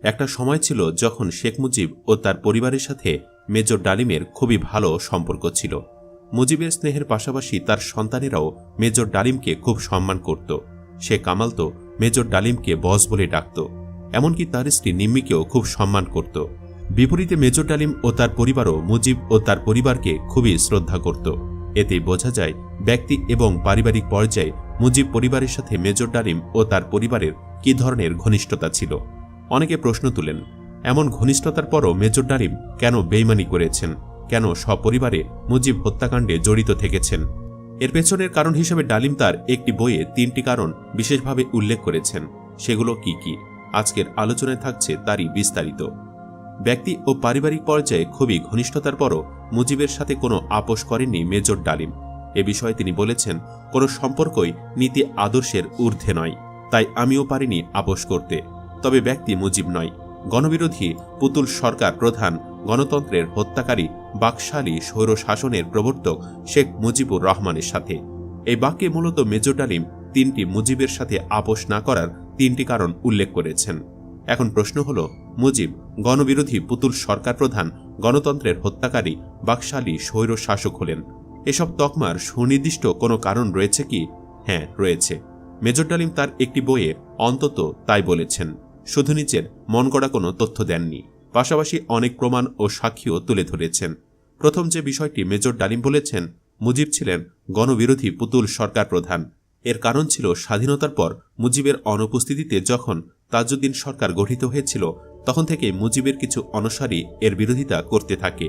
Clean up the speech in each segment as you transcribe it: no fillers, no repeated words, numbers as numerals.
একটা সময় ছিল যখন শেখ মুজিব ও তার পরিবারের সাথে মেজর ডালিমের খুবই ভালো সম্পর্ক ছিল। মুজিবের স্নেহের পাশাপাশি তার সন্তানেরাও মেজর ডালিমকে খুব সম্মান করত। শেখ কামাল তো মেজর ডালিমকে বস বলে ডাকত, এমনকি তার স্ত্রী নিম্মিকেও খুব সম্মান করত। বিপরীতে মেজর ডালিম ও তার পরিবারও মুজিব ও তার পরিবারকে খুবই শ্রদ্ধা করত। এতেই বোঝা যায় ব্যক্তি এবং পারিবারিক পর্যায়ে মুজিব পরিবারের সাথে মেজর ডালিম ও তার পরিবারের কি ধরনের ঘনিষ্ঠতা ছিল। অনেকে প্রশ্ন তুলেন, এমন ঘনিষ্ঠতার পরও মেজর ডালিম কেন বেইমানি করেছেন, কেন সপরিবারে মুজিব হত্যাকাণ্ডে জড়িত থেকেছেন? এর পেছনের কারণ হিসেবে ডালিম তার একটি বইয়ে 3টি কারণ বিশেষভাবে উল্লেখ করেছেন। সেগুলো কি কি, আজকের আলোচনায় থাকছে তারই বিস্তারিত। ব্যক্তি ও পারিবারিক পর্যায়ে খুবই ঘনিষ্ঠতার পরও মুজিবের সাথে কোনো আপোষ করেননি মেজর ডালিম। এ বিষয়ে তিনি বলেছেন, কোনো সম্পর্কই নীতি আদর্শের ঊর্ধ্বে নয়, তাই আমিও পারিনি আপোষ করতে। তবে ব্যক্তি মুজিব নয়, গণবিরোধী পুতুল সরকার প্রধান, গণতন্ত্রের হত্যাকারী, বাকশালী স্বৈর শাসনের প্রবর্তক শেখ মুজিবুর রহমানের সাথে। এই বাক্যে মূলত মেজর ডালিম 3টি মুজিবের সাথে আপোষ না করার 3টি কারণ উল্লেখ করেছেন। এখন প্রশ্ন হল, মুজিব গণবিরোধী পুতুল সরকার প্রধান, গণতন্ত্রের হত্যাকারী, বাকশালী স্বৈর শাসক হলেন। এসব তকমার সুনির্দিষ্ট কোনো কারণ রয়েছে কি? হ্যাঁ, রয়েছে। মেজর ডালিম তার একটি বইয়ে অন্তত তাই বলেছেন, শুধু নিচের মন গড়া কোনো তথ্য দেননি, পাশাপাশি অনেক প্রমাণ ও সাক্ষীও তুলে ধরেছেন। প্রথম যে বিষয়টি মেজর ডালিম বলেছেন, মুজিব ছিলেন গণবিরোধী পুতুল সরকার প্রধান। এর কারণ ছিল স্বাধীনতার পর মুজিবের অনুপস্থিতিতে যখন তাজউদ্দিন সরকার গঠিত হয়েছিল, তখন থেকে মুজিবের কিছু অনুসারী এর বিরোধিতা করতে থাকে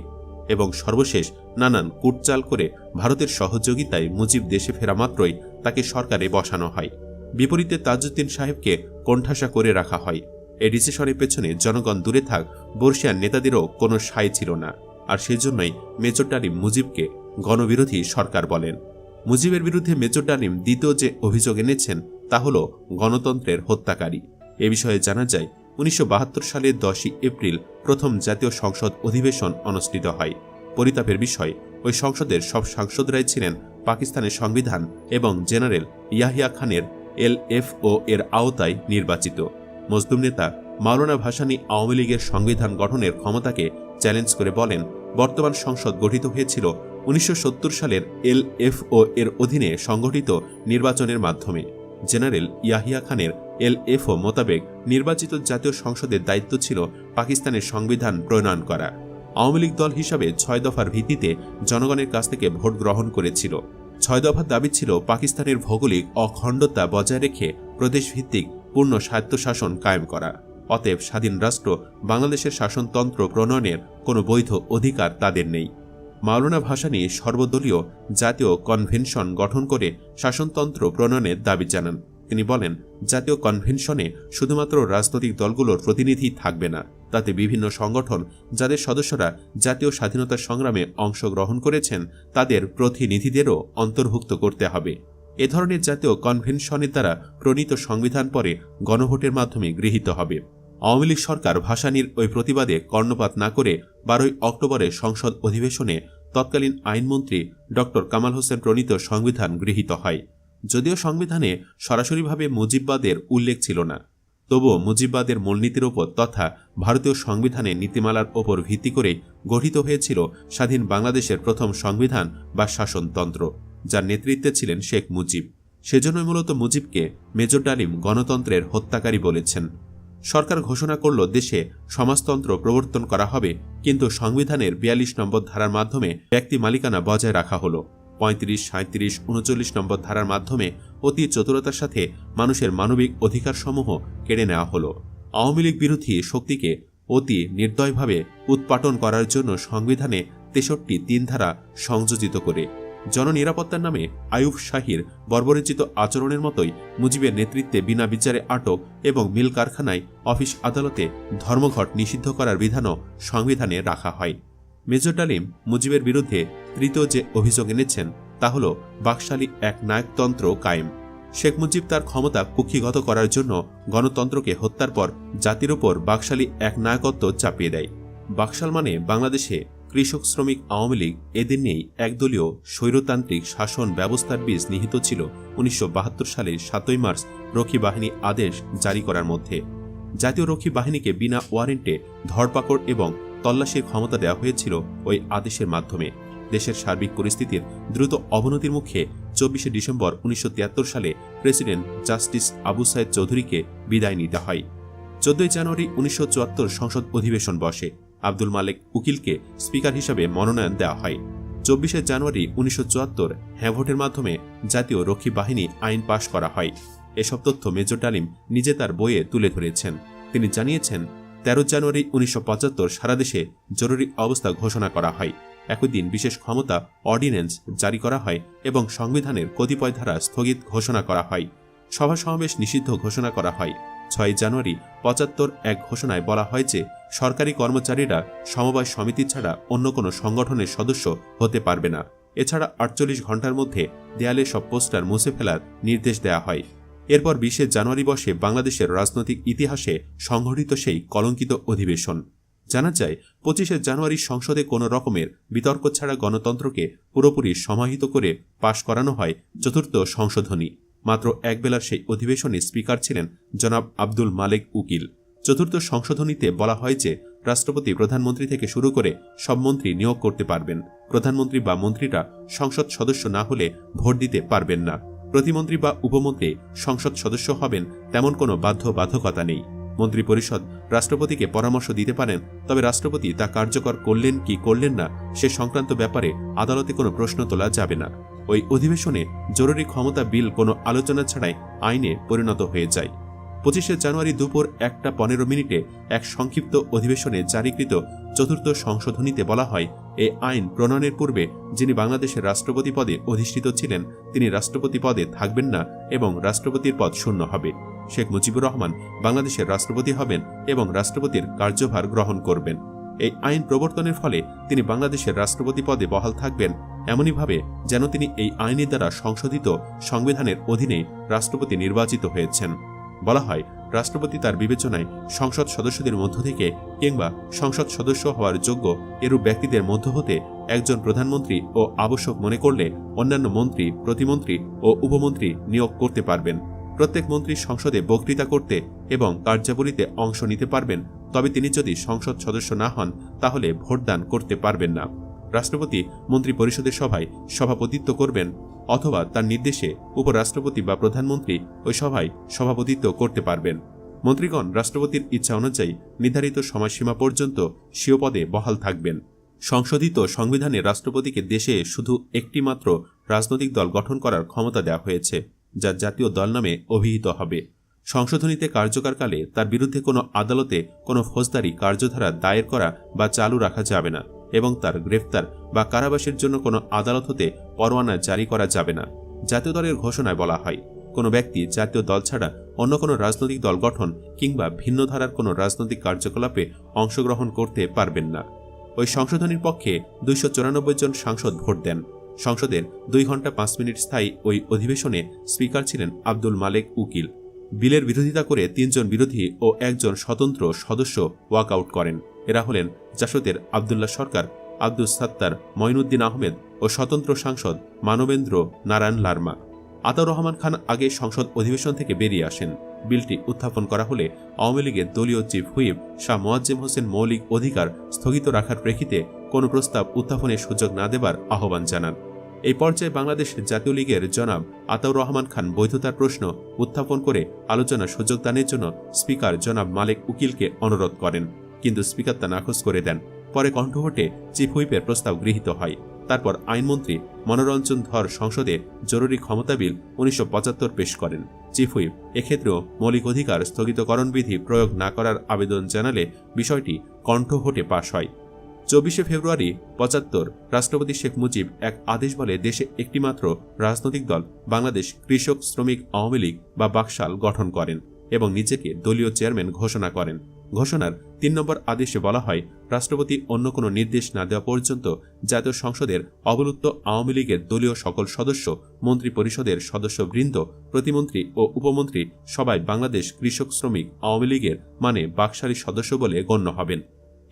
এবং সর্বশেষ নানান কূটচাল করে ভারতের সহযোগিতায় মুজিব দেশে ফেরা মাত্রই তাকে সরকারে বসানো হয়। বিপরীতে তাজউদ্দিন সাহেবকে কোণঠাসা করে রাখা হয়। এই ডিসিশনের পেছনে জনগণ দূরে থাক বর্ষিয়ান নেতাদেরও কোনো সায় ছিল না, আর সেজন্যই মেজর ডালিম মুজিবকে গণবিরোধী সরকার বলেন। মুজিবের বিরুদ্ধে মেজর ডালিম দ্বিতীয় যে অভিযোগ এনেছেন তা হল গণতন্ত্রের হত্যাকারী। এ বিষয়ে জানা যায়, 1972 সালের 10ই এপ্রিল প্রথম জাতীয় সংসদ অধিবেশন অনুষ্ঠিত হয়। পরিতাপের বিষয়, ওই সংসদের সব সাংসদরাই ছিলেন পাকিস্তানের সংবিধান এবং জেনারেল ইয়াহিয়া খানের LFO এর আওতায় নির্বাচিত। মজলুম নেতা মাওলানা ভাসানী আওয়ামী লীগের সংবিধান গঠনের ক্ষমতাকে চ্যালেঞ্জ করে বলেন, বর্তমান সংসদ গঠিত হয়েছিল 1970 সালের LFO এর অধীনে সংগঠিত নির্বাচনের মাধ্যমে। জেনারেল ইয়াহিয়া খানের LFO মোতাবেক নির্বাচিত জাতীয় সংসদের দায়িত্ব ছিল পাকিস্তানের সংবিধান প্রণয়ন করা। আওয়ামী লীগ দল হিসাবে 6 দফার ভিত্তিতে জনগণের কাছ থেকে ভোট গ্রহণ করেছিল। 6 দফার দাবি ছিল পাকিস্তানের ভৌগোলিক অখণ্ডতা বজায় রেখে প্রদেশভিত্তিক পূর্ণ স্বায়ত্তশাসন কায়েম করা। অতএব স্বাধীন রাষ্ট্র বাংলাদেশের শাসনতন্ত্র প্রণয়নের কোনো বৈধ অধিকার তাদের নেই। মাওলানা ভাসানী সর্বদলীয় জাতীয় কনভেনশন গঠন করে শাসনতন্ত্র প্রণয়নের দাবি জানান। তিনি বলেন, জাতীয় কনভেনশনে শুধুমাত্র রাজনৈতিক দলগুলোর প্রতিনিধি থাকবে না, তাতে বিভিন্ন সংগঠন যাদের সদস্যরা জাতীয় স্বাধীনতা সংগ্রামে অংশগ্রহণ করেছেন তাদের প্রতিনিধিদেরও অন্তর্ভুক্ত করতে হবে। এ ধরনের জাতীয় কনভেনশনের দ্বারা প্রণীত সংবিধান পরে গণভোটের মাধ্যমে গৃহীত হবে। আওয়ামী লীগ সরকার ভাসানীর ওই প্রতিবাদে কর্ণপাত না করে 12ই অক্টোবরে সংসদ অধিবেশনে তৎকালীন আইনমন্ত্রী ড কামাল হোসেন প্রণীত সংবিধান গৃহীত হয়। যদিও সংবিধানে সরাসরিভাবে মুজিববাদের উল্লেখ ছিল না, তবুও মুজিববাদের মূলনীতির ওপর তথা ভারতীয় সংবিধানের নীতিমালার ওপর ভিত্তি করে গঠিত হয়েছিল স্বাধীন বাংলাদেশের প্রথম সংবিধান বা শাসনতন্ত্র, যার নেতৃত্বে ছিলেন শেখ মুজিব। সেজন্যই মূলত মুজিবকে মেজর ডালিম গণতন্ত্রের হত্যাকারী বলেছেন। সরকার ঘোষণা করল দেশে সমাজতন্ত্র প্রবর্তন করা হবে, কিন্তু সংবিধানের 42 নম্বর ধারার মাধ্যমে ব্যক্তি মালিকানা বজায় রাখা হলো। 35, 37, 39 নম্বর ধারার মাধ্যমে অতি চতুরতার সাথে মানুষের মানবিক অধিকারসমূহ কেড়ে নেওয়া হলো। আওয়ামী লীগ বিরোধী শক্তিকে অতি নির্দয়ভাবে উৎপাটন করার জন্য সংবিধানে 63 ধারা সংযোজিত করে জননিরাপত্তার নামে আইয়ুব শাহীর বর্বরোচিত আচরণের মতোই মুজিবের নেতৃত্বে বিনা বিচারে আটক এবং মিল কারখানায়, অফিস আদালতে ধর্মঘট নিষিদ্ধ করার বিধানও সংবিধানে রাখা হয়। মেজর ডালিম মুজিবের বিরুদ্ধে তৃতীয় যে অভিযোগ এনেছেন তা হল বাকশালী এক নায়কতন্ত্র কায়েম। শেখ মুজিব তার ক্ষমতা কুক্ষিগত করার জন্য গণতন্ত্রকে হত্যার পর জাতির ওপর বাকশালী এক নায়কত্ব চাপিয়ে দেয়। বাকশাল মানে বাংলাদেশে কৃষক শ্রমিক আওয়ামী লীগ, এদের নিয়েই একদলীয় স্বৈরতান্ত্রিক শাসন ব্যবস্থার বীজ নিহিত ছিল 1972 সালের 7ই মার্চ রক্ষী বাহিনী আদেশ জারি করার মধ্যে। জাতীয় রক্ষী বাহিনীকে বিনা ওয়ারেন্টে ধরপাকড় এবং তল্লাশির ক্ষমতা দেওয়া হয়েছিল ওই আদেশের মাধ্যমে। দেশের সার্বিক পরিস্থিতির দ্রুত অবনতির মুখে 24শে ডিসেম্বর 1973 সালে প্রেসিডেন্ট জাস্টিস আবু সাইদ চৌধুরীকে বিদায় নিতে হয়। 14 জানুয়ারি 1974 সংসদ অধিবেশন বসে। আব্দুল মালেক উকিলকে স্পিকার হিসাবে মনোনয়ন দেওয়া হয়। 24শে জানুয়ারি 1974 হ্যাঁ ভোটের মাধ্যমে জাতীয় রক্ষী বাহিনী আইন পাশ করা হয়। এসব তথ্য মেজর ডালিম নিজে তার বইয়ে তুলে ধরেছেন। তিনি জানিয়েছেন, 13 জানুয়ারি 1975 সারা দেশে জরুরি অবস্থা ঘোষণা করা হয়। একই দিন বিশেষ ক্ষমতা অর্ডিন্যান্স জারি করা হয় এবং সংবিধানের কতিপয় ধারা স্থগিত ঘোষণা করা হয়। সভা সমাবেশ নিষিদ্ধ ঘোষণা করা হয়। 6 জানুয়ারি 75 এক ঘোষণায় বলা হয় যে সরকারি কর্মচারীরা সমবায় সমিতি ছাড়া অন্য কোনো সংগঠনের সদস্য হতে পারবে না। এছাড়া 48 ঘণ্টার মধ্যে দেয়ালে সব পোস্টার মুছে ফেলার নির্দেশ দেওয়া হয়। এরপর 20শে জানুয়ারি বসে বাংলাদেশের রাজনৈতিক ইতিহাসে সংঘটিত সেই কলঙ্কিত অধিবেশন। জানা যায়, 25শে জানুয়ারি সংসদে কোনো রকমের বিতর্ক ছাড়া গণতন্ত্রকে পুরোপুরি সমাহিত করে পাশ করানো হয় চতুর্থ সংশোধনী। মাত্র একবেলার সেই অধিবেশনে স্পিকার ছিলেন জনাব আব্দুল মালেক উকিল। চতুর্থ সংশোধনীতে বলা হয় যে রাষ্ট্রপতি প্রধানমন্ত্রী থেকে শুরু করে সব মন্ত্রী নিয়োগ করতে পারবেন। প্রধানমন্ত্রী বা মন্ত্রীরা সংসদ সদস্য না হলে ভোট দিতে পারবেন না। প্রতিমন্ত্রী বা উপমন্ত্রী সংসদ সদস্য হবেন তেমন কোনো বাধ্যবাধকতা নেই। মন্ত্রী পরিষদ রাষ্ট্রপতিকে পরামর্শ দিতে পারেন, তবে রাষ্ট্রপতি তা কার্যকর করলেন কি করলেন না সে সংক্রান্ত ব্যাপারে আদালতে কোনো প্রশ্ন তোলা যাবে না। ওই অধিবেশনে জরুরি ক্ষমতা বিল কোনো আলোচনা ছাড়াই আইনে পরিণত হয়ে যায়। 25শে জানুয়ারি দুপুর 1:15 এক সংক্ষিপ্ত অধিবেশনে জারিকৃত চতুর্থ সংশোধনীতে বলা হয়, এই আইন প্রণয়নের পূর্বে যিনি বাংলাদেশের রাষ্ট্রপতি পদে অধিষ্ঠিত ছিলেন তিনি রাষ্ট্রপতি পদে থাকবেন না এবং রাষ্ট্রপতির পদ শূন্য হবে। শেখ মুজিবুর রহমান বাংলাদেশের রাষ্ট্রপতি হবেন এবং রাষ্ট্রপতির কার্যভার গ্রহণ করবেন। এই আইন প্রবর্তনের ফলে তিনি বাংলাদেশের রাষ্ট্রপতি পদে বহাল থাকবেন এমনইভাবে যেন তিনি এই আইনের দ্বারা সংশোধিত সংবিধানের অধীনে রাষ্ট্রপতি নির্বাচিত হয়েছেন। বলা হয়, রাষ্ট্রপতি তার বিবেচনায় সংসদ সদস্যদের মধ্য থেকে কিংবা সংসদ সদস্য হওয়ার যোগ্য এরূপ ব্যক্তিদের মধ্য হতে একজন প্রধানমন্ত্রী ও আবশ্যক মনে করলে অন্যান্য মন্ত্রী, প্রতিমন্ত্রী ও উপমন্ত্রী নিয়োগ করতে পারবেন। প্রত্যেক মন্ত্রী সংসদে বক্তৃতা করতে এবং কার্যাবলীতে অংশ নিতে পারবেন, তবে তিনি যদি সংসদ সদস্য না হন তাহলে ভোটদান করতে পারবেন না। রাষ্ট্রপতি মন্ত্রী পরিষদের সভায় সভাপতিত্ব করবেন অথবা তার নির্দেশে উপরাষ্ট্রপতি বা প্রধানমন্ত্রী ওই সভায় সভাপতিত্ব করতে পারবেন। মন্ত্রীগণ রাষ্ট্রপতির ইচ্ছা অনুযায়ী নির্ধারিত সময়সীমা পর্যন্ত স্বীয় পদে বহাল থাকবেন। সংশোধিত সংবিধানে রাষ্ট্রপতিকে দেশে শুধু একটি মাত্র রাজনৈতিক দল গঠন করার ক্ষমতা দেওয়া হয়েছে, যা জাতীয় দল নামে অভিহিত হবে। সংশোধনীতে কার্যকারকালে তার বিরুদ্ধে কোনো আদালতে কোনো ফৌজদারি কার্যধারা দায়ের করা বা চালু রাখা যাবে না এবং তার গ্রেফতার বা কারাবাসের জন্য কোনো আদালত হতে পরোয়ানা জারি করা যাবে না। জাতীয় দলের ঘোষণায় বলা হয়, কোনো ব্যক্তি জাতীয় দল ছাড়া অন্য কোনো রাজনৈতিক দল গঠন কিংবা ভিন্ন ধারার কোনো রাজনৈতিক কার্যকলাপে অংশগ্রহণ করতে পারবেন না। ওই সংশোধনীর পক্ষে 294 জন সাংসদ ভোট দেন। সংসদের 2 ঘণ্টা 5 মিনিট স্থায়ী ওই অধিবেশনে স্পিকার ছিলেন আব্দুল মালেক উকিল। বিলের বিরোধিতা করে 3 জন বিরোধী ও 1 জন স্বতন্ত্র সদস্য ওয়াকআউট করেন। এরা হলেন জাসদের আবদুল্লাহ সরকার, আব্দুস সাত্তার, মঈনুদ্দিন আহমেদ ও স্বতন্ত্র সাংসদ মানবেন্দ্র নারায়ণ লারমা। আতাউর রহমান খান আগে সংসদ অধিবেশন থেকে বেরিয়ে আসেন। বিলটি উত্থাপন করা হলে আওয়ামী লীগের দলীয় চিফ হুইপ শাহ মোয়াজ্জেম হোসেন মৌলিক অধিকার স্থগিত রাখার প্রেক্ষিতে কোনো প্রস্তাব উত্থাপনের সুযোগ না দেবার আহ্বান জানান। এই পর্যায়ে বাংলাদেশ জাতীয় লীগের জনাব আতাউর রহমান খান বৈধতার প্রশ্ন উত্থাপন করে আলোচনার সুযোগ দানের জন্য স্পিকার জনাব মালেক উকিলকে অনুরোধ করেন, কিন্তু স্পিকার তা নাকচ করে দেন। পরে কণ্ঠভোটে চিফ হুইপের প্রস্তাব গৃহীত হয়। তারপর আইনমন্ত্রী মনোরঞ্জন ধর সংসদে জরুরি ক্ষমতা বিল 1975 পেশ করেন। চিফ হুইপ এক্ষেত্রেও মৌলিক অধিকার স্থগিতকরণ বিধি প্রয়োগ না করার আবেদন জানালে বিষয়টি কণ্ঠভোটে পাশ হয়। 24শে ফেব্রুয়ারি 75 রাষ্ট্রপতি শেখ মুজিব এক আদেশ বলে দেশে একটিমাত্র রাজনৈতিক দল বাংলাদেশ কৃষক শ্রমিক আওয়ামী লীগ বা বাকশাল গঠন করেন এবং নিজেকে দলীয় চেয়ারম্যান ঘোষণা করেন। ঘোষণার 3 নম্বর আদেশে বলা হয়, রাষ্ট্রপতি অন্য কোনো নির্দেশ না দেওয়া পর্যন্ত জাতীয় সংসদের অবলুপ্ত আওয়ামী লীগের দলীয় সকল সদস্য, মন্ত্রী পরিষদের সদস্যবৃন্দ, প্রতিমন্ত্রী ও উপমন্ত্রী সবাই বাংলাদেশ কৃষক শ্রমিক আওয়ামী লীগের মানে বাকশালী সদস্য বলে গণ্য হবেন।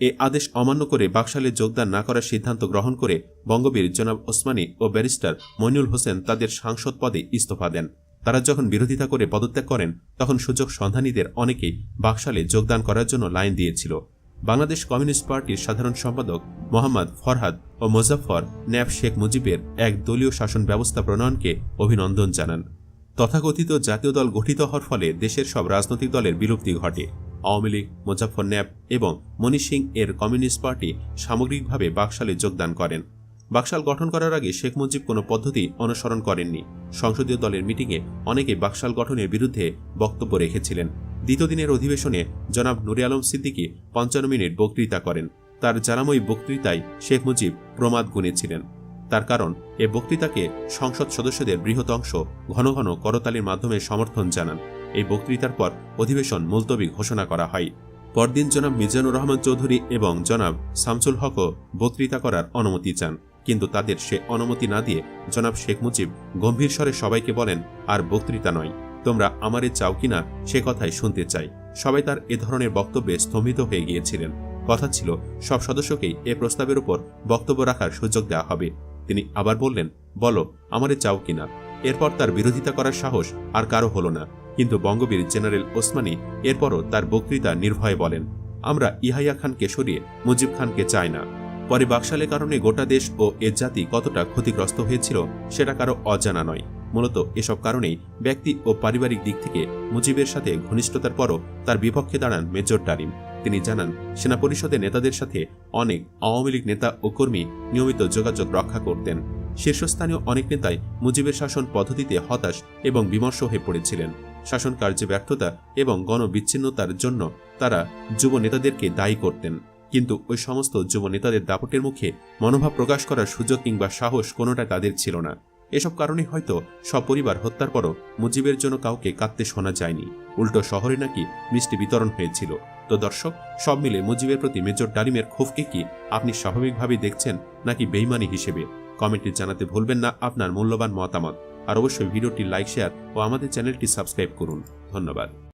এ আদেশ অমান্য করে বাকশালে যোগদান না করার সিদ্ধান্ত গ্রহণ করে বঙ্গবীর জনাব ওসমানী ও ব্যারিস্টার মইনুল হোসেন তাদের সাংসদ পদে ইস্তফা দেন। তারা যখন বিরোধিতা করে পদত্যাগ করেন তখন সুযোগ সন্ধানীদের অনেকেই বাকশালে যোগদান করার জন্য লাইন দিয়েছিল। বাংলাদেশ কমিউনিস্ট পার্টির সাধারণ সম্পাদক মোহাম্মদ ফরহাদ ও মোজাফফর ন্যাপ শেখ মুজিবের এক দলীয় শাসন ব্যবস্থা প্রণয়নকে অভিনন্দন জানান। তথাকথিত জাতীয় দল গঠিত হওয়ার ফলে দেশের সব রাজনৈতিক দলের বিলুপ্তি ঘটে। আওয়ামী লীগ, মোজাফফর ন্যাপ এবং মনি সিং এর কমিউনিস্ট পার্টি সামগ্রিকভাবে বাকশালে যোগদান করেন। বাকশাল গঠন করার আগে শেখ মুজিব কোনো পদ্ধতি অনুসরণ করেননি। সংসদীয় দলের মিটিংয়ে অনেকে বাকশাল গঠনের বিরুদ্ধে বক্তব্য রেখেছিলেন। দ্বিতীয় দিনের অধিবেশনে জনাব নুরে আলম সিদ্দিকী 55 মিনিট বক্তৃতা করেন। তার জানাময়ী বক্তৃতায় শেখ মুজিব প্রমাদ গুনেছিলেন। তার কারণ, এ বক্তৃতাকে সংসদ সদস্যদের বৃহৎ অংশ ঘন ঘন করতালির মাধ্যমে সমর্থন জানান। এই বক্তৃতার পর অধিবেশন মুলতবি ঘোষণা করা হয়। পরদিন জনাব মিজানুর রহমান চৌধুরী এবং জনাব শামসুল হকও বক্তৃতা করার অনুমতি চান, কিন্তু তাদের সে অনুমতি না দিয়ে জনাব শেখ মুজিব গম্ভীর স্বরে সবাইকে বলেন, আর বক্তৃতা নয়, তোমরা আমারে চাও কিনা সে কথাই শুনতে চাই। সবাই তার এ ধরনের বক্তব্যে স্তম্ভিত হয়ে গিয়েছিলেন। কথা ছিল সব সদস্যকেই এ প্রস্তাবের উপর বক্তব্য রাখার সুযোগ দেওয়া হবে। তিনি আবার বললেন, বলো আমারে চাও কিনা। এরপর তার বিরোধিতা করার সাহস আর কারো হল না। কিন্তু বঙ্গবীর জেনারেল ওসমানী এরপরও তার বক্তৃতা নির্ভয়ে বলেন, আমরা ইয়াহিয়া খানকে সরিয়ে মুজিব খানকে চাই না। পরে বাকশালের কারণে গোটা দেশ ও এ জাতি কতটা ক্ষতিগ্রস্ত হয়েছিল সেটা কারো অজানা নয়। মূলত এসব কারণেই ব্যক্তি ও পারিবারিক দিক থেকে মুজিবের সাথে ঘনিষ্ঠতার পরও তার বিপক্ষে দাঁড়ান মেজর ডালিম। তিনি জানান, সেনা পরিষদের নেতাদের সাথে অনেক আওয়ামী লীগ নেতা ও কর্মী নিয়মিত যোগাযোগ রক্ষা করতেন। শীর্ষস্থানীয় অনেক নেতাই মুজিবের শাসন পদ্ধতিতে হতাশ এবং বিমর্ষ হয়ে পড়েছিলেন। শাসন কার্যে ব্যর্থতা এবং গণবিচ্ছিন্নতার জন্য তারা যুব নেতাদেরকে দায়ী করতেন। কিন্তু ওই সমস্ত যুব নেতাদের দাপটের মুখে মনোভাব প্রকাশ করার সুযোগ কিংবা সাহস কোনোটা তাদের ছিল না। এসব কারণে হয়তো সপরিবার হত্যার পরও মুজিবের জন্য কাউকে কাঁদতে শোনা যায়নি। উল্টো শহরে নাকি মিষ্টি বিতরণ হয়েছিল। তো দর্শক, সব মিলে মুজিবের প্রতি মেজর ডালিমের ক্ষোভকে কি আপনি স্বাভাবিকভাবেই দেখছেন নাকি বেইমানি হিসেবে? কমেন্টে জানাতে ভুলবেন না আপনার মূল্যবান মতামত। আর অবশ্যই ভিডিওটি লাইক, শেয়ার ও আমাদের চ্যানেলটি সাবস্ক্রাইব করুন। ধন্যবাদ।